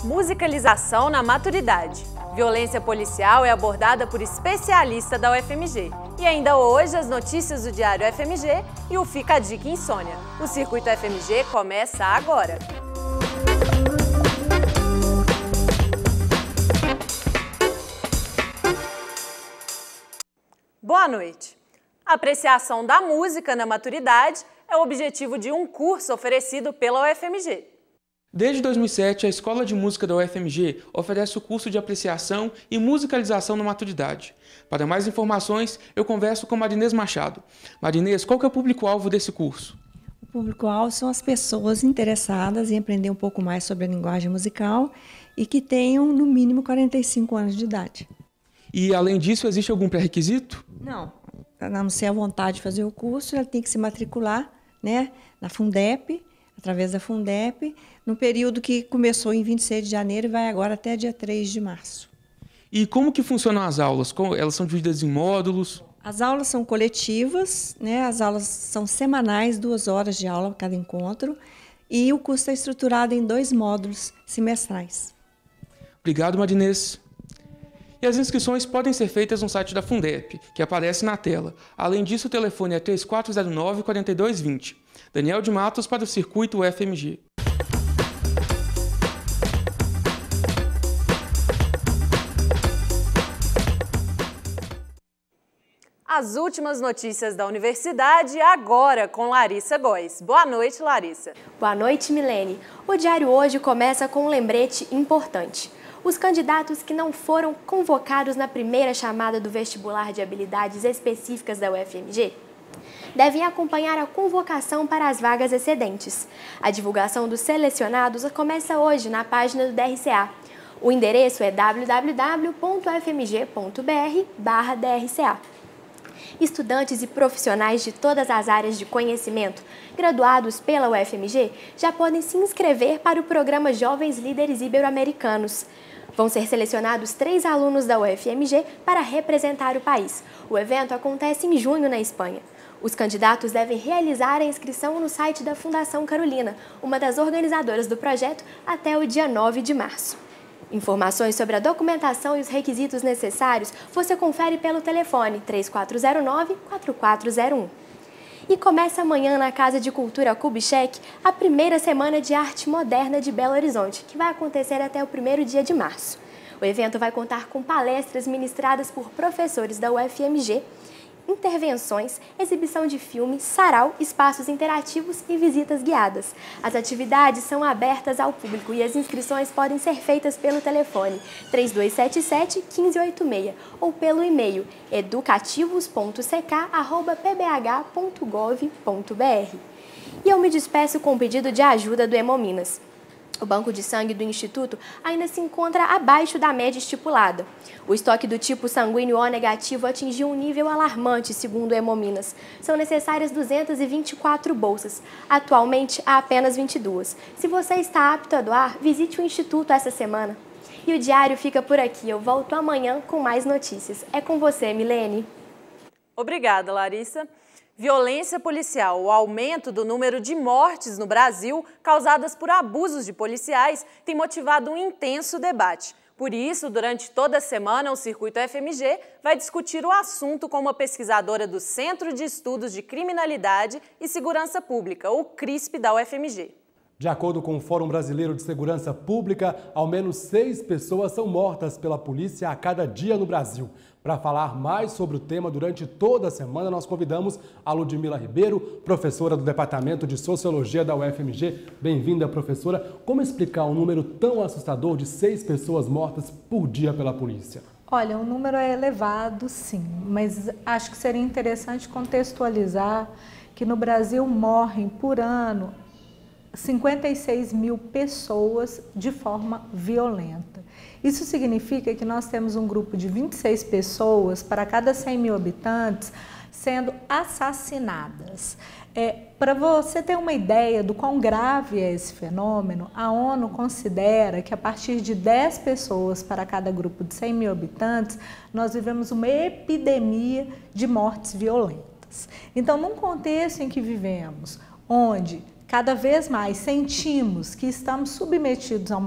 Musicalização na maturidade. Violência policial é abordada por especialista da UFMG. E ainda hoje, as notícias do Diário UFMG e o Fica a Dica Insônia. O Circuito UFMG começa agora. Boa noite. A apreciação da música na maturidade é o objetivo de um curso oferecido pela UFMG. Desde 2007, a Escola de Música da UFMG oferece o curso de apreciação e musicalização na maturidade. Para mais informações, eu converso com Marinês Machado. Marinês, qual que é o público-alvo desse curso? O público-alvo são as pessoas interessadas em aprender um pouco mais sobre a linguagem musical e que tenham, no mínimo, 45 anos de idade. E, além disso, existe algum pré-requisito? Não. A não ser a vontade de fazer o curso, ela tem que se matricular, né, na Fundep, através da Fundep, no período que começou em 26 de janeiro e vai agora até dia 3 de março. E como que funcionam as aulas? Elas são divididas em módulos? As aulas são coletivas, né, as aulas são semanais, 2 horas de aula cada encontro, e o curso está estruturado em 2 módulos semestrais. Obrigado, Marinês. E as inscrições podem ser feitas no site da Fundep, que aparece na tela. Além disso, o telefone é 3409-4220. Daniel de Matos para o Circuito UFMG. As últimas notícias da universidade agora com Larissa Góes. Boa noite, Larissa. Boa noite, Milene. O Diário hoje começa com um lembrete importante. Os candidatos que não foram convocados na primeira chamada do vestibular de habilidades específicas da UFMG devem acompanhar a convocação para as vagas excedentes. A divulgação dos selecionados começa hoje na página do DRCA. O endereço é www.ufmg.br/DRCA. Estudantes e profissionais de todas as áreas de conhecimento, graduados pela UFMG, já podem se inscrever para o programa Jovens Líderes Ibero-Americanos. Vão ser selecionados 3 alunos da UFMG para representar o país. O evento acontece em junho na Espanha. Os candidatos devem realizar a inscrição no site da Fundação Carolina, uma das organizadoras do projeto, até o dia 9 de março. Informações sobre a documentação e os requisitos necessários você confere pelo telefone 3409-4401. E começa amanhã na Casa de Cultura Kubitschek a primeira Semana de Arte Moderna de Belo Horizonte, que vai acontecer até o 1º dia de março. O evento vai contar com palestras ministradas por professores da UFMG, intervenções, exibição de filmes, sarau, espaços interativos e visitas guiadas. As atividades são abertas ao público e as inscrições podem ser feitas pelo telefone 3277-1586 ou pelo e-mail educativos.ck@pbh.gov.br. E eu me despeço com um pedido de ajuda do Hemominas. O banco de sangue do Instituto ainda se encontra abaixo da média estipulada. O estoque do tipo sanguíneo O negativo atingiu um nível alarmante, segundo o Hemominas. São necessárias 224 bolsas. Atualmente, há apenas 22. Se você está apto a doar, visite o Instituto essa semana. E o Diário fica por aqui. Eu volto amanhã com mais notícias. É com você, Milene. Obrigada, Larissa. Violência policial, o aumento do número de mortes no Brasil causadas por abusos de policiais tem motivado um intenso debate. Por isso, durante toda a semana, o Circuito UFMG vai discutir o assunto com uma pesquisadora do Centro de Estudos de Criminalidade e Segurança Pública, o CRISP da UFMG. De acordo com o Fórum Brasileiro de Segurança Pública, ao menos 6 pessoas são mortas pela polícia a cada dia no Brasil. Para falar mais sobre o tema durante toda a semana, nós convidamos a Ludmila Ribeiro, professora do Departamento de Sociologia da UFMG. Bem-vinda, professora. Como explicar um número tão assustador de 6 pessoas mortas por dia pela polícia? Olha, o número é elevado, sim, mas acho que seria interessante contextualizar que no Brasil morrem por ano 56 mil pessoas de forma violenta. Isso significa que nós temos um grupo de 26 pessoas para cada 100 mil habitantes sendo assassinadas. Para você ter uma ideia do quão grave é esse fenômeno, a ONU considera que a partir de 10 pessoas para cada grupo de 100 mil habitantes, nós vivemos uma epidemia de mortes violentas. Então, num contexto em que vivemos, onde cada vez mais sentimos que estamos submetidos a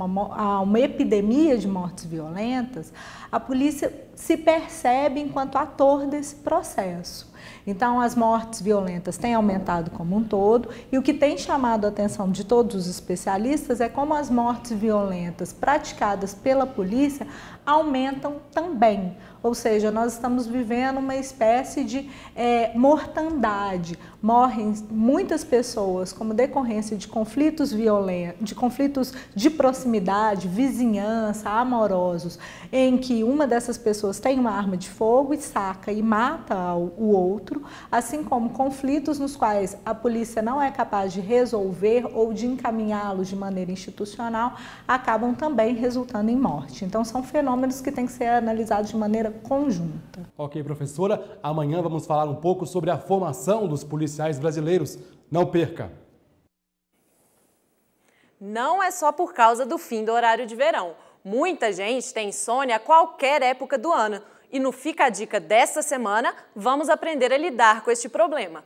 uma epidemia de mortes violentas, a polícia se percebe enquanto ator desse processo. Então, as mortes violentas têm aumentado como um todo, e o que tem chamado a atenção de todos os especialistas é como as mortes violentas praticadas pela polícia aumentam também. Ou seja, nós estamos vivendo uma espécie de mortandade. Morrem muitas pessoas como decorrência de conflitos violentos, de conflitos de proximidade, vizinhança, amorosos, em que uma dessas pessoas tem uma arma de fogo e saca e mata o outro, assim como conflitos nos quais a polícia não é capaz de resolver ou de encaminhá-los de maneira institucional, acabam também resultando em morte. Então, são fenômenos que têm que ser analisados de maneira conjunta. Ok, professora. Amanhã vamos falar um pouco sobre a formação dos policiais brasileiros. Não perca! Não é só por causa do fim do horário de verão. Muita gente tem insônia a qualquer época do ano. E no Fica a Dica desta semana, vamos aprender a lidar com este problema.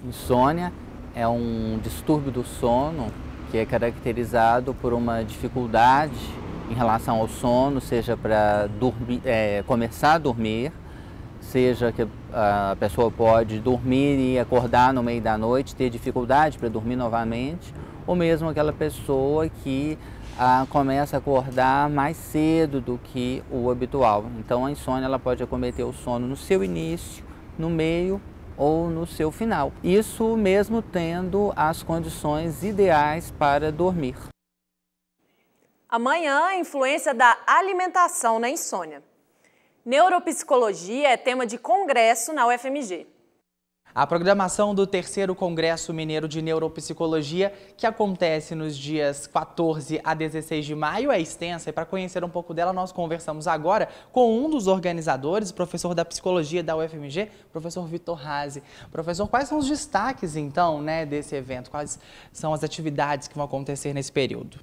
Insônia é um distúrbio do sono que é caracterizado por uma dificuldade em relação ao sono, seja para começar a dormir, seja que a pessoa pode dormir e acordar no meio da noite, ter dificuldade para dormir novamente, ou mesmo aquela pessoa que começa a acordar mais cedo do que o habitual. Então a insônia ela pode acometer o sono no seu início, no meio ou no seu final. Isso mesmo tendo as condições ideais para dormir. Amanhã, a influência da alimentação na insônia. Neuropsicologia é tema de congresso na UFMG. A programação do 3º Congresso Mineiro de Neuropsicologia, que acontece nos dias 14 a 16 de maio, é extensa, e para conhecer um pouco dela, nós conversamos agora com um dos organizadores, professor da Psicologia da UFMG, professor Vitor Razi. Professor, quais são os destaques, então, desse evento? Quais são as atividades que vão acontecer nesse período?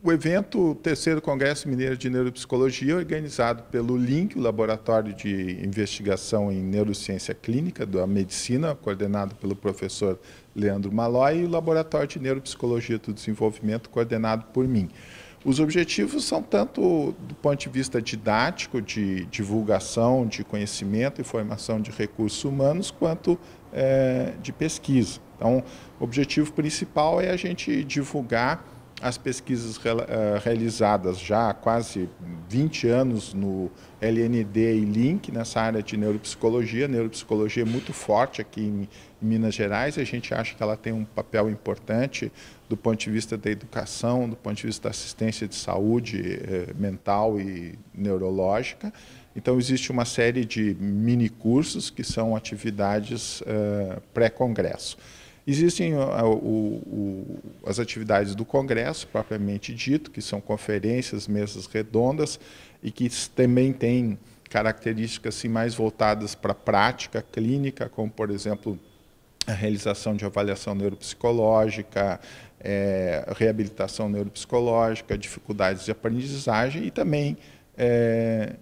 O evento, o 3º Congresso Mineiro de Neuropsicologia, é organizado pelo LINC, o Laboratório de Investigação em Neurociência Clínica da Medicina, coordenado pelo professor Leandro Malloy, e o Laboratório de Neuropsicologia do Desenvolvimento, coordenado por mim. Os objetivos são tanto do ponto de vista didático, de divulgação, de conhecimento e formação de recursos humanos, quanto de pesquisa. Então, o objetivo principal é a gente divulgar as pesquisas realizadas já há quase 20 anos no LND e LINC, nessa área de neuropsicologia. A neuropsicologia é muito forte aqui em Minas Gerais, a gente acha que ela tem um papel importante do ponto de vista da educação, do ponto de vista da assistência de saúde mental e neurológica. Então, existe uma série de mini-cursos que são atividades pré-congresso. Existem as atividades do Congresso, propriamente dito, que são conferências, mesas redondas, e que também têm características assim, mais voltadas para a prática clínica, como, por exemplo, a realização de avaliação neuropsicológica, reabilitação neuropsicológica, dificuldades de aprendizagem e também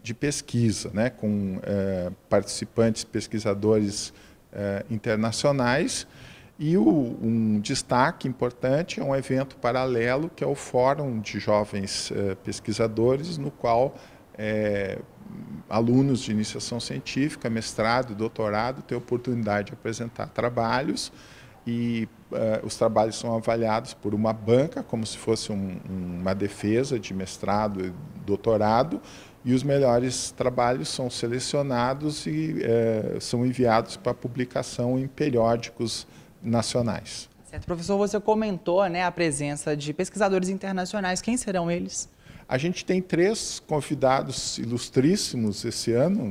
de pesquisa, com participantes, pesquisadores internacionais. E um destaque importante é um evento paralelo, que é o Fórum de Jovens Pesquisadores, no qual alunos de iniciação científica, mestrado e doutorado têm a oportunidade de apresentar trabalhos e os trabalhos são avaliados por uma banca, como se fosse uma defesa de mestrado e doutorado, e os melhores trabalhos são selecionados e são enviados para publicação em periódicos nacionais. Certo. Professor, você comentou a presença de pesquisadores internacionais. Quem serão eles? A gente tem 3 convidados ilustríssimos esse ano,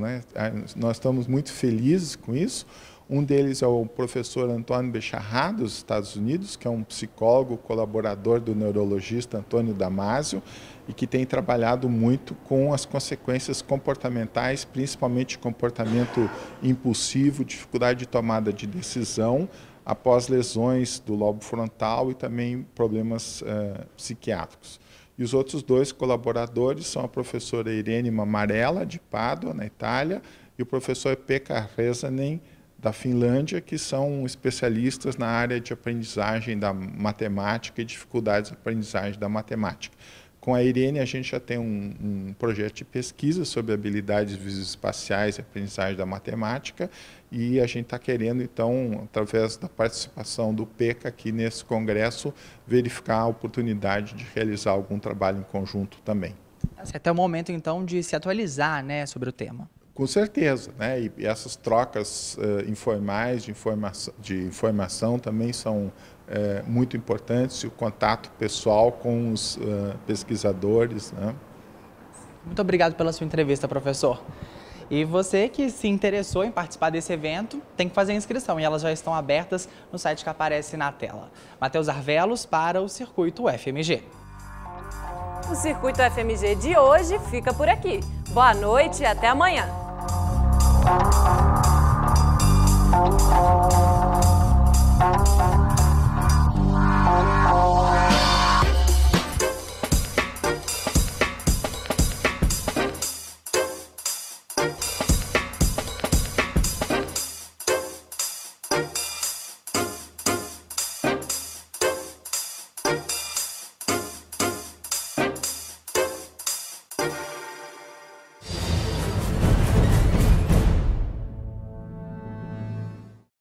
Nós estamos muito felizes com isso. Um deles é o professor Antônio Becharrat, dos Estados Unidos, que é um psicólogo colaborador do neurologista Antônio Damasio e que tem trabalhado muito com as consequências comportamentais, principalmente comportamento impulsivo, dificuldade de tomada de decisão, após lesões do lobo frontal e também problemas psiquiátricos. E os outros 2 colaboradores são a professora Irene Mamarella, de Pádua, na Itália, e o professor Pekka Resanen, da Finlândia, que são especialistas na área de aprendizagem da matemática e dificuldades de aprendizagem da matemática. Com a Irene, a gente já tem um projeto de pesquisa sobre habilidades visoespaciais e aprendizagem da matemática, e a gente está querendo, então, através da participação do Pekka aqui nesse congresso, verificar a oportunidade de realizar algum trabalho em conjunto também. Até o momento, então, de se atualizar, né, sobre o tema. Com certeza, né? E essas trocas informais de informação também são muito importantes, e o contato pessoal com os pesquisadores, né? Muito obrigado pela sua entrevista, professor. E você que se interessou em participar desse evento, tem que fazer a inscrição, e elas já estão abertas no site que aparece na tela. Matheus Arvelos para o Circuito UFMG. O Circuito UFMG de hoje fica por aqui. Boa noite e até amanhã.